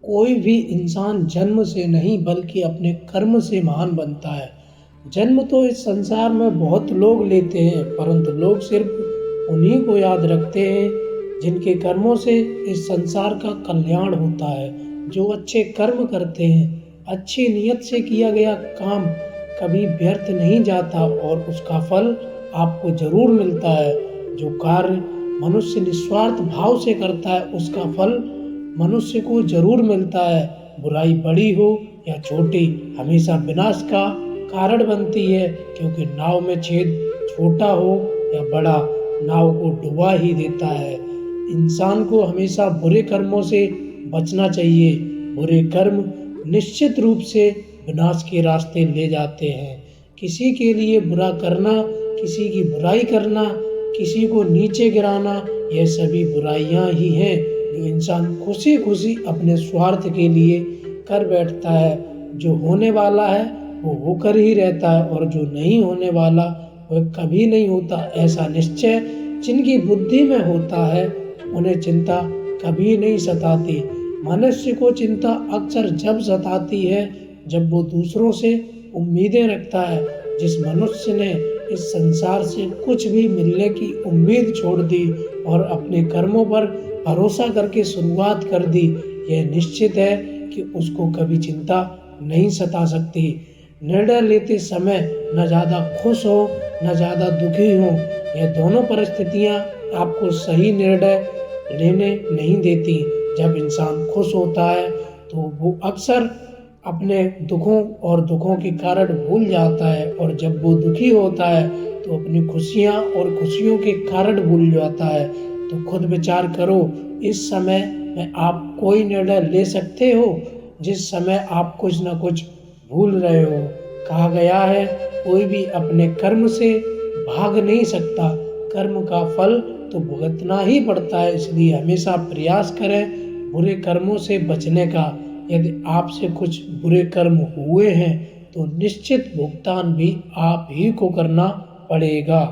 कोई भी इंसान जन्म से नहीं बल्कि अपने कर्म से महान बनता है। जन्म तो इस संसार में बहुत लोग लेते हैं, परंतु लोग सिर्फ उन्हीं को याद रखते हैं जिनके कर्मों से इस संसार का कल्याण होता है। जो अच्छे कर्म करते हैं, अच्छी नीयत से किया गया काम कभी व्यर्थ नहीं जाता और उसका फल आपको जरूर मिलता है। जो कार्य मनुष्य निस्वार्थ भाव से करता है उसका फल मनुष्य को जरूर मिलता है। बुराई बड़ी हो या छोटी, हमेशा विनाश का कारण बनती है, क्योंकि नाव में छेद छोटा हो या बड़ा, नाव को डुबा ही देता है। इंसान को हमेशा बुरे कर्मों से बचना चाहिए। बुरे कर्म निश्चित रूप से विनाश के रास्ते ले जाते हैं। किसी के लिए बुरा करना, किसी की बुराई करना, किसी को नीचे गिराना, यह सभी बुराइयां ही हैं जो इंसान खुशी खुशी अपने स्वार्थ के लिए कर बैठता है। जो होने वाला है वो होकर ही रहता है और जो नहीं होने वाला वह कभी नहीं होता, ऐसा निश्चय जिनकी बुद्धि में होता है उन्हें चिंता कभी नहीं सताती। मनुष्य को चिंता अक्सर जब सताती है जब वो दूसरों से उम्मीदें रखता है। जिस मनुष्य ने इस संसार से कुछ भी मिलने की उम्मीद छोड़ दी और अपने कर्मों पर भरोसा करके शुरुआत कर दी, यह निश्चित है कि उसको कभी चिंता नहीं सता सकती। निर्णय लेते समय न ज़्यादा खुश हो न ज़्यादा दुखी हो, यह दोनों परिस्थितियाँ आपको सही निर्णय लेने नहीं देती। जब इंसान खुश होता है तो वो अक्सर अपने दुखों के कारण भूल जाता है, और जब वो दुखी होता है तो अपनी खुशियाँ और खुशियों के कारण भूल जाता है। तो खुद विचार करो, इस समय में आप कोई निर्णय ले सकते हो जिस समय आप कुछ न कुछ भूल रहे हो। कहा गया है, कोई भी अपने कर्म से भाग नहीं सकता, कर्म का फल तो भुगतना ही पड़ता है। इसलिए हमेशा प्रयास करें बुरे कर्मों से बचने का। यदि आपसे कुछ बुरे कर्म हुए हैं तो निश्चित भुगतान भी आप ही को करना पड़ेगा।